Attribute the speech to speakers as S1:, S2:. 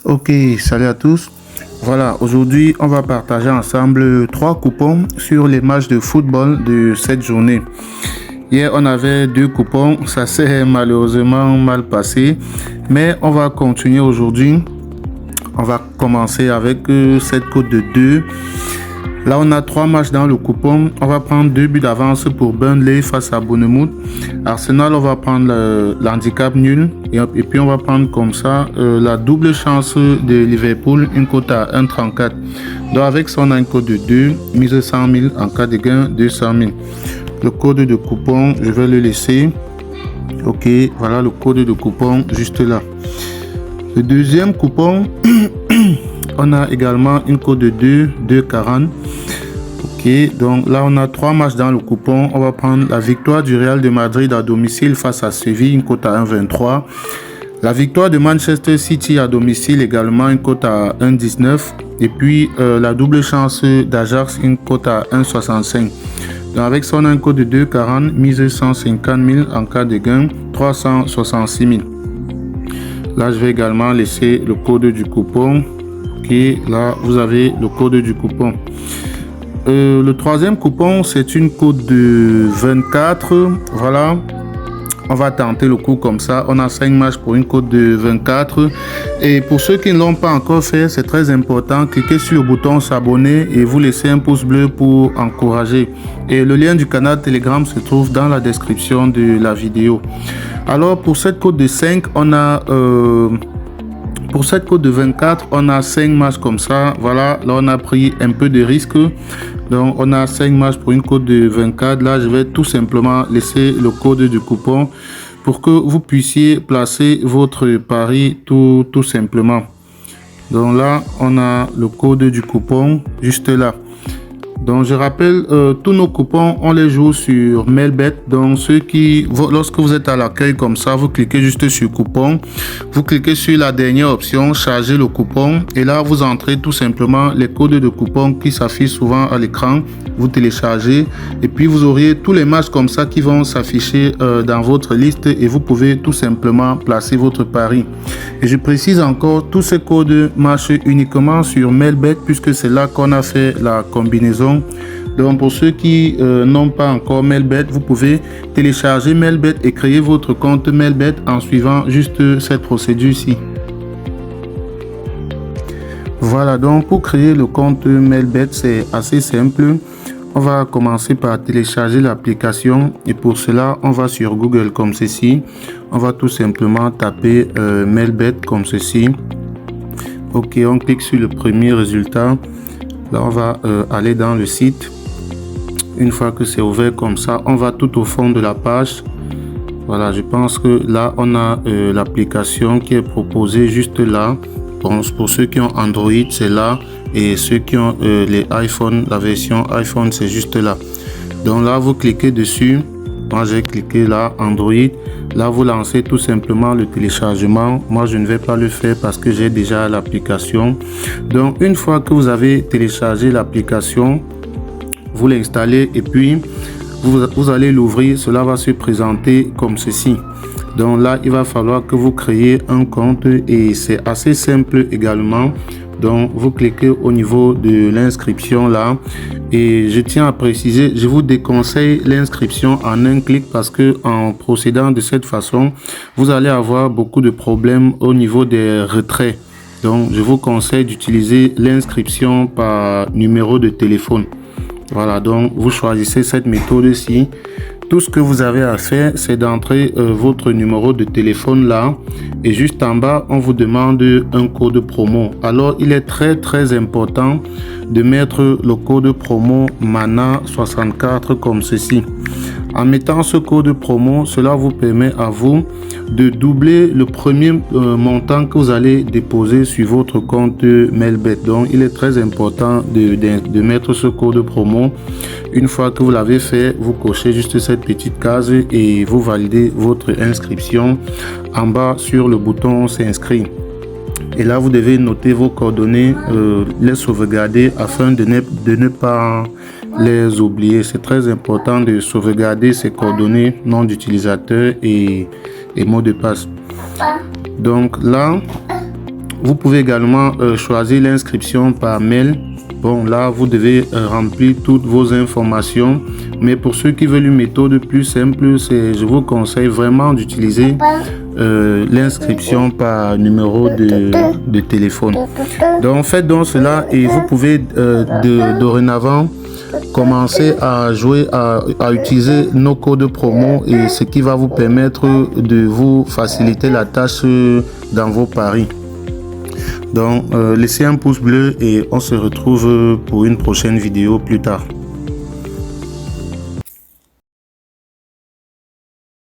S1: Ok, salut à tous. Voilà, aujourd'hui, on va partager ensemble 3 coupons sur les matchs de football de cette journée. Hier, on avait 2 coupons, ça s'est malheureusement mal passé, mais on va continuer aujourd'hui. On va commencer avec cette cote de 2. Là, on a 3 matchs dans le coupon. On va prendre 2 buts d'avance pour Burnley face à Bournemouth. Arsenal, on va prendre l'handicap nul. Et puis, on va prendre comme ça la double chance de Liverpool, une cote à 1,34. Donc, avec ça, on a une cote de 2, mise 100 000 en cas de gain, 200 000. Le code de coupon, je vais le laisser. Ok, voilà le code de coupon juste là. Le deuxième coupon, on a également une cote de 2, 2,40. Ok, donc là on a 3 matchs dans le coupon. On va prendre la victoire du Real de Madrid à domicile face à Séville, une cote à 1,23. La victoire de Manchester City à domicile également, une cote à 1,19. Et puis la double chance d'Ajax, une cote à 1,65. Donc avec ça on a un code de 2,40, mise 150 000 en cas de gain, 366 000. Là je vais également laisser le code du coupon. Ok, là vous avez le code du coupon. Le troisième coupon, c'est une cote de 24. Voilà, on va tenter le coup comme ça. On a 5 matchs pour une cote de 24. Et pour ceux qui ne l'ont pas encore fait, c'est très important. Cliquez sur le bouton s'abonner et vous laissez un pouce bleu pour encourager. Et le lien du canal Telegram se trouve dans la description de la vidéo. Alors pour cette cote de 5, on a... Pour cette cote de 24, on a 5 matchs comme ça. Voilà, là on a pris un peu de risque. Donc on a 5 matchs pour une cote de 24. Là je vais tout simplement laisser le code du coupon pour que vous puissiez placer votre pari tout simplement. Donc là on a le code du coupon juste là. Donc je rappelle, tous nos coupons, on les joue sur Mailbet. Donc lorsque vous êtes à l'accueil comme ça, vous cliquez juste sur coupon. Vous cliquez sur la dernière option, charger le coupon. Et là, vous entrez tout simplement les codes de coupon qui s'affichent souvent à l'écran. Vous téléchargez et puis vous auriez tous les matchs comme ça qui vont s'afficher dans votre liste. Et vous pouvez tout simplement placer votre pari. Et je précise encore, tous ces codes marchent uniquement sur Mailbet puisque c'est là qu'on a fait la combinaison. Donc pour ceux qui n'ont pas encore Mailbet, vous pouvez télécharger Mailbet et créer votre compte Mailbet en suivant juste cette procédure-ci. Voilà, donc pour créer le compte Mailbet, c'est assez simple. On va commencer par télécharger l'application et pour cela, on va sur Google comme ceci. On va tout simplement taper Mailbet comme ceci. Ok, on clique sur le premier résultat. Là, on va aller dans le site. Une fois que c'est ouvert comme ça, on va tout au fond de la page. Voilà, je pense que là, on a l'application qui est proposée juste là. Bon, pour ceux qui ont Android, c'est là. Et ceux qui ont les iPhone, la version iPhone, c'est juste là. Donc là, vous cliquez dessus. Moi, j'ai cliqué là, Android. Là, vous lancez tout simplement le téléchargement. Moi, je ne vais pas le faire parce que j'ai déjà l'application. Donc, une fois que vous avez téléchargé l'application, vous l'installez et puis vous allez l'ouvrir. Cela va se présenter comme ceci. Donc là, il va falloir que vous créez un compte et c'est assez simple également. Donc vous cliquez au niveau de l'inscription là et je tiens à préciser, je vous déconseille l'inscription en un clic parce que en procédant de cette façon, vous allez avoir beaucoup de problèmes au niveau des retraits. Donc je vous conseille d'utiliser l'inscription par numéro de téléphone. Voilà, donc vous choisissez cette méthode-ci. Tout ce que vous avez à faire, c'est d'entrer votre numéro de téléphone là. Et juste en bas, on vous demande un code promo. Alors, il est très important de mettre le code promo MANA64 comme ceci. En mettant ce code promo, cela vous permet à vous de doubler le premier montant que vous allez déposer sur votre compte Mailbet. Donc, il est très important de mettre ce code promo. Une fois que vous l'avez fait, vous cochez juste cette petite case et vous validez votre inscription en bas sur le bouton s'inscrire. Et là, vous devez noter vos coordonnées, les sauvegarder afin de ne pas les oublier. C'est très important de sauvegarder ces coordonnées, nom d'utilisateur et mot de passe. Donc là, Vous pouvez également choisir l'inscription par mail. Bon, là, vous devez remplir toutes vos informations. Mais pour ceux qui veulent une méthode plus simple, je vous conseille vraiment d'utiliser l'inscription par numéro de téléphone. Donc, faites donc cela et vous pouvez dorénavant commencer à jouer, à utiliser nos codes promo, et ce qui va vous permettre de vous faciliter la tâche dans vos paris. Donc laissez un pouce bleu et on se retrouve pour une prochaine vidéo plus tard.